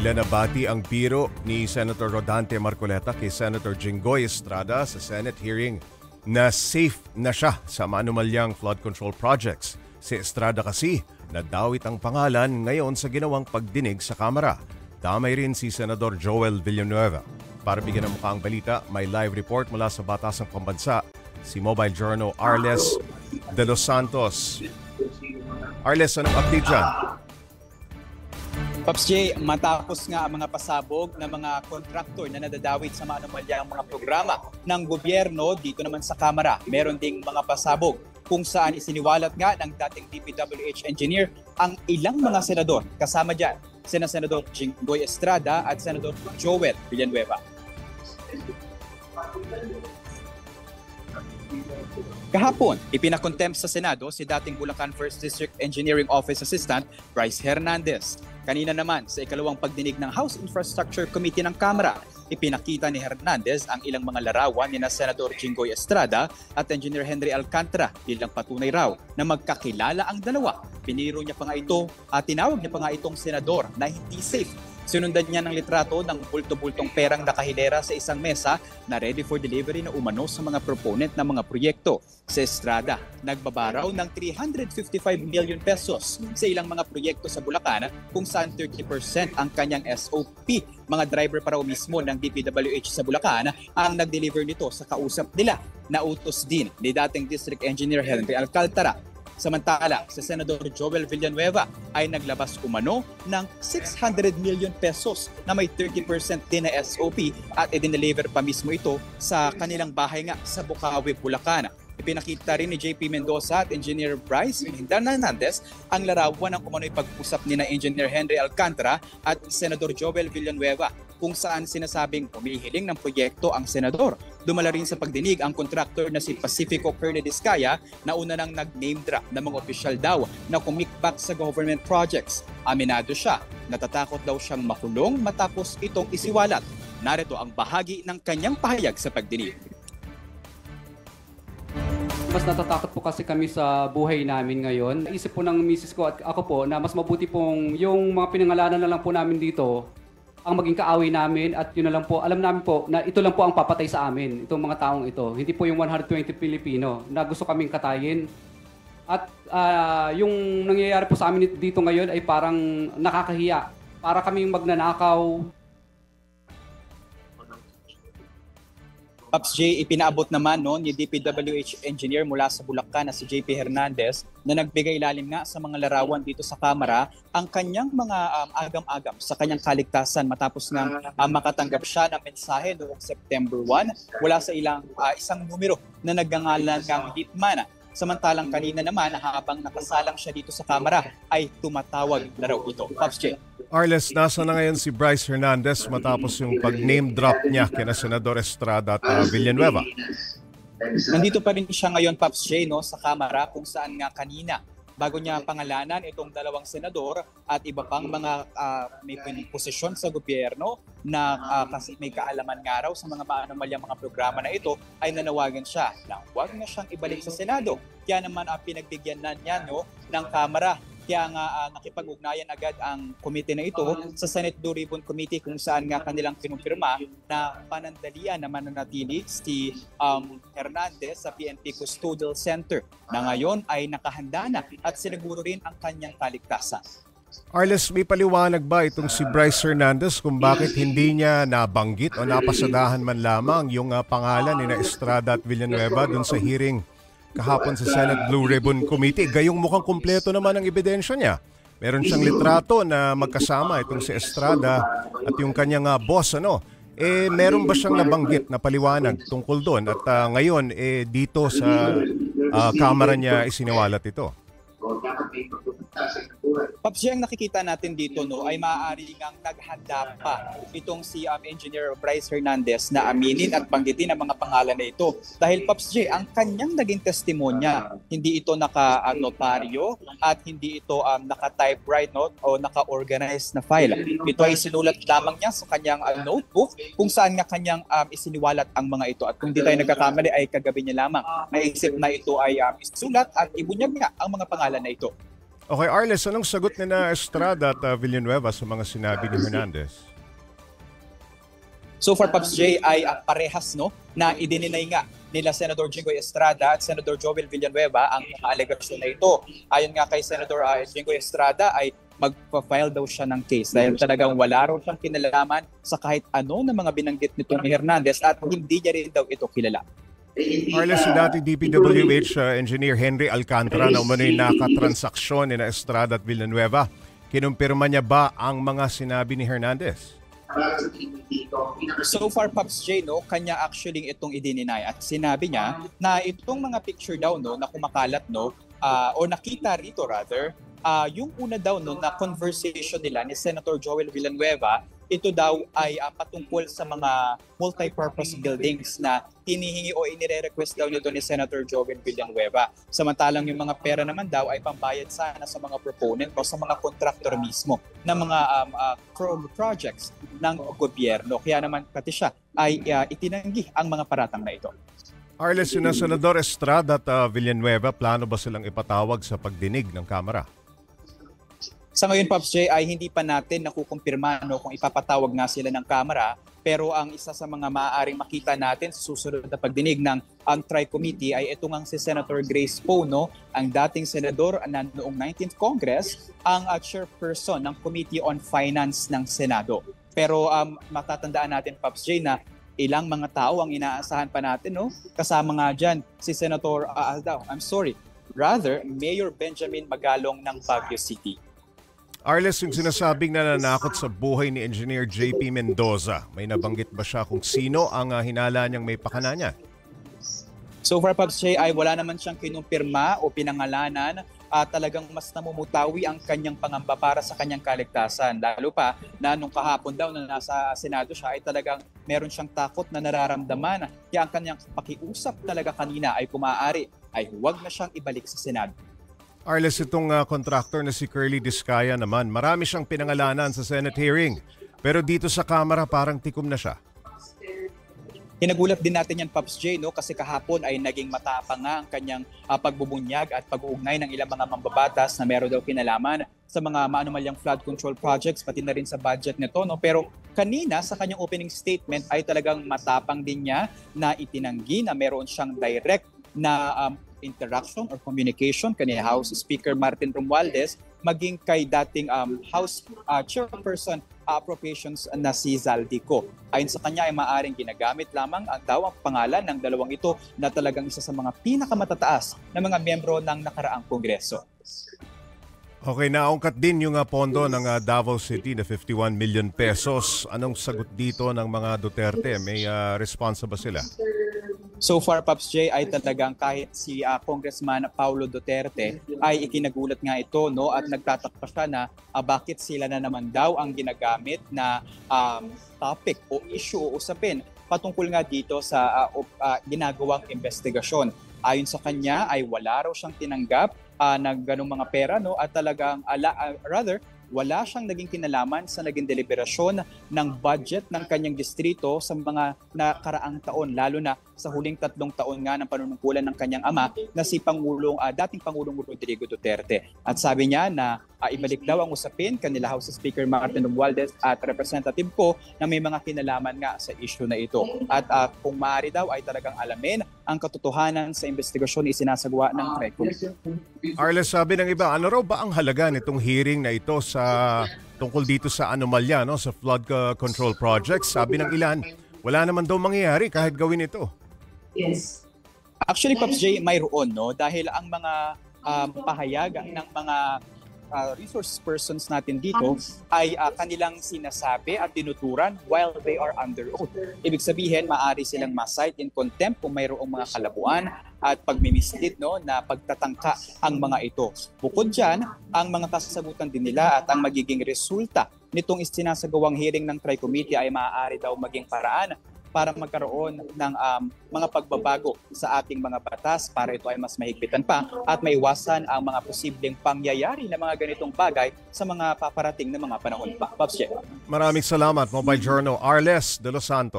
Ilanabati ang biro ni Senator Rodante Marcoleta kay Senator Jinggoy Estrada sa Senate hearing na safe na siya sa maanumalyang flood control projects. Si Estrada kasi nadawit ang pangalan ngayon sa ginawang pagdinig sa Kamara. Damay rin si Senador Joel Villanueva. Para bigyan ng mukha ang balita, may live report mula sa Batasang Pambansa, si Mobile Journal Arles de los Santos. Arles, anong update dyan? Pops J, matapos nga ang mga pasabog ng mga kontraktor na nadadawit sa maanumalyang mga programa ng gobyerno dito naman sa Kamara, meron ding mga pasabog kung saan isiniwalat nga ng dating DPWH engineer ang ilang mga senador. Kasama dyan, Senador Jinggoy Estrada at Senador Joel Villanueva. Kahapon, ipinakontempt sa Senado si dating Bulacan 1st District Engineering Office Assistant Bryce Hernandez. Kanina naman sa ikalawang pagdinig ng House Infrastructure Committee ng Kamara, ipinakita ni Hernandez ang ilang mga larawan ni Senador Jinggoy Estrada at Engineer Henry Alcantara bilang patunay raw na magkakilala ang dalawa. Piniro niya pa nga ito at tinawag niya pa nga itong senador na hindi safe. Sinundan niya ng litrato ng bulto-bultong perang nakahilera sa isang mesa na ready for delivery na umano sa mga proponent ng mga proyekto. Sa Estrada, nagbabaraw ng 355 million pesos sa ilang mga proyekto sa Bulacan kung saan 30% ang kanyang SOP. Mga driver pa raw mismo ng DPWH sa Bulacan ang nag-deliver nito sa kausap nila. Nautos din ni dating District Engineer Henry Alcantara. Samantala, si Senador Joel Villanueva ay naglabas umano ng 600 million pesos na may 30% din na SOP at i-deliver pa mismo ito sa kanilang bahay nga sa Bukawi, Bulacan. Ipinakita rin ni JP Mendoza at Engineer Bryce Hernandez ang larawan ng umano'y pag-usap ni na Engineer Henry Alcantara at Senador Joel Villanueva kung saan sinasabing humihiling ng proyekto ang senador. Dumala rin sa pagdinig ang contractor na si Pacifico Kernel Diskaya na una nang nag-name drop ng mga opisyal daw na kumikbak sa government projects. Aminado siya, natatakot daw siyang makulong matapos itong isiwalat. Narito ang bahagi ng kanyang pahayag sa pagdinig. Mas natatakot po kasi kami sa buhay namin ngayon. Isip po ng misis ko at ako po na mas mabuti pong yung mga pinangalanan na lang po namin dito ang maging kaaway namin at yun na lang po, alam namin po na ito lang po ang papatay sa amin, itong mga taong ito. Hindi po yung 120 Pilipino na gusto kaming katayin. At yung nangyayari po sa amin dito ngayon ay parang nakakahiya. Para kaming magnanakaw. Pops J, ipinaabot naman ni DPWH engineer mula sa Bulacan na si JP Hernandez na nagbigay ilalim nga sa mga larawan dito sa Kamara ang kanyang mga agam-agam sa kanyang kaligtasan matapos nga makatanggap siya ng mensahe noong September 1 mula sa isang numero na nagngangalan ng Hitman. Samantalang kanina naman habang nakasalang siya dito sa Kamara ay tumatawag na raw ito. Pops J. Arles, nasa na ngayon si Bryce Hernandez matapos yung pag-name drop niya kina Senador Estrada at Villanueva? Nandito pa rin siya ngayon, Pops J, sa Kamara kung saan nga kanina bago niya pangalanan itong dalawang senador at iba pang mga may posisyon sa gobyerno na kasi may kaalaman nga raw sa mga maanumalyang mga programa na ito ay nanawagan siya na huwag na siyang ibalik sa Senado. Kaya naman pinagbigyan na niya ng Kamara. Kaya nga nakipag-ugnayan agad ang komite na ito sa Senate Blue Ribbon Committee kung saan nga kanilang kinumpirma na panandalian na mananatili si Hernandez sa PNP Custodial Center na ngayon ay nakahanda na at siniguro rin ang kanyang kaligtasan. Arles, may paliwanag ba itong si Bryce Hernandez kung bakit hindi niya nabanggit o napasadahan man lamang yung pangalan ni Estrada at Villanueva dun sa hearing kahapon sa Senate Blue Ribbon Committee? Gayong mukhang kumpleto naman ang ebidensya niya. Meron siyang litrato na magkasama itong si Estrada at yung kanyang boss. Meron ba siyang nabanggit na paliwanag tungkol doon? At ngayon, dito sa Kamara niya isiniwalat ito. Pops, ang nakikita natin dito ay maaari ngang naghanda pa itong si Engineer Bryce Hernandez na aminin at banggitin ang mga pangalan na ito. Dahil Pops J, ang kanyang naging testimonya, hindi ito naka-notaryo at hindi ito naka-typewrite o naka-organized na file. Ito ay sinulat lamang niya sa kanyang notebook kung saan nga kanyang isiniwalat ang mga ito. At kung di tayo nagkakamali ay kagabi niya lamang naisip na ito ay isulat at ibunyag nga ang mga pangalan na ito. Okay, Arles, anong sagot ni na Estrada at Villanueva sa mga sinabi ni Hernandez? So far, Pops J, ay parehas no, na idininay nga nila Senador Jinggoy Estrada at Senador Joel Villanueva ang mga alegasyon na ito. Ayon nga kay Senador Jinggoy Estrada ay magpa-file daw siya ng case dahil talagang wala raw siyang kinalaman sa kahit ano na mga binanggit nitong ni Hernandez at hindi niya rin daw ito kilala. Arles, si dating DPWH Engineer Henry Alcantara na umano'y nakatransaksyon ni na Estrada at Villanueva, kinumpirma niya ba ang mga sinabi ni Hernandez? So far, Pops J, no, kanya actually itong idininay at sinabi niya na itong mga picture daw no, na kumakalat no, o nakita rito rather, yung una daw no, na conversation nila ni Senator Joel Villanueva, ito daw ay patungkol sa mga multi-purpose buildings na hinihingi o inire-request daw nito ni Senator Joel Villanueva. Samantalang yung mga pera naman daw ay pambayad sana sa mga proponent o sa mga contractor mismo ng mga projects ng gobyerno. Kaya naman pati siya ay itinanggi ang mga paratang na ito. Arles, sina Senador Estrada at Villanueva, plano ba silang ipatawag sa pagdinig ng Kamara? Sa ngayon, Pops J, ay hindi pa natin nakukumpirma no, kung ipapatawag nga sila ng Kamara. Pero ang isa sa mga maaaring makita natin sa susunod na pagdinig ng Tri-Committee ay ito ngang si Senator Grace Poe, no, ang dating senador na noong 19th Congress, ang chairperson ng Committee on Finance ng Senado. Pero matatandaan natin, Pops J, na ilang mga tao ang inaasahan pa natin, no? Kasama nga dyan si Senator, Mayor Benjamin Magalong ng Baguio City. Arles, yung sinasabing nananakot sa buhay ni Engineer JP Mendoza, may nabanggit ba siya kung sino ang hinala niyang may pakana niya? So far, Pops J, ay wala naman siyang kinumpirma o pinangalanan. Talagang mas namumutawi ang kanyang pangamba para sa kanyang kaligtasan. Lalo pa na nung kahapon daw na nasa Senado siya ay talagang meron siyang takot na nararamdaman. Kaya ang kanyang pakiusap talaga kanina ay kung maaari ay huwag na siyang ibalik sa Senado. Arles, itong contractor na si Curly Discaya naman, marami siyang pinangalanan sa Senate hearing. Pero dito sa Kamara parang tikom na siya. Hinagulat din natin yan, Pops J, no? Kasi kahapon ay naging matapang nga ang kanyang pagbubunyag at pag-uugnay ng ilang mga mambabatas na meron daw kinalaman sa mga maanumalyang flood control projects, pati na rin sa budget nito. No? Pero kanina sa kanyang opening statement ay talagang matapang din niya na itinanggi na meron siyang direct na interaction or communication kanina House Speaker Martin Romualdez maging kay dating House Chairperson Appropriations na si Zaldico. Ayon sa kanya ay maaaring ginagamit lamang ang ang pangalan ng dalawang ito na talagang isa sa mga pinakamatataas na mga miyembro ng nakaraang Kongreso. Okay, naungkat din yung pondo ng Davao City na 51 million pesos. Anong sagot dito ng mga Duterte? May responsa ba sila? So far, Pops J, ay talagang kahit si Congressman Paulo Duterte ay ikinagulat nga ito, no, at nagtatakpa siya na bakit sila na naman daw ang ginagamit na topic o issue o usapin patungkol nga dito sa ginagawang investigasyon. Ayon sa kanya ay wala raw siyang tinanggap ng ganung mga pera, no, at talagang wala siyang naging kinalaman sa naging deliberasyon ng budget ng kanyang distrito sa mga nakaraang taon, lalo na sa huling 3 taon nga ng panunungkulan ng kanyang ama na si dating Pangulong Rodrigo Duterte. At sabi niya na ibalik daw ang usapin kanila House Speaker Martin Romualdez at Representative Poe na may mga kinalaman nga sa issue na ito. At kung maaari daw ay talagang alamin ang katotohanan sa investigasyon na isinasagawa ng Tri-Committee. Arles, sabi ng iba, ano raw ba ang halaga nitong hearing na ito sa tungkol dito sa anomalya, no, sa flood control projects? Sabi ng ilan, wala naman daw mangyayari kahit gawin ito. Yes. Actually, Pops J, mayroon, no, dahil ang mga pahayag ng mga resource persons natin dito ay kanilang sinasabi at tinuturan while they are under oath. Ibig sabihin, maaari silang ma-cite in contempt kung mayroong mga kalabuan at pagmimislead, no, na pagtatangka ang mga ito. Bukod dyan, ang mga kasasagutan din nila at ang magiging resulta nitong isinasagawang hearing ng Tri-Committee ay maaari daw maging paraan para magkaroon ng mga pagbabago sa ating mga batas para ito ay mas mahigpitan pa at maiwasan ang mga posibleng pangyayari na mga ganitong bagay sa mga paparating na mga panahon pa. Pops J. Maraming salamat, Mobile Journal Arles de los Santos.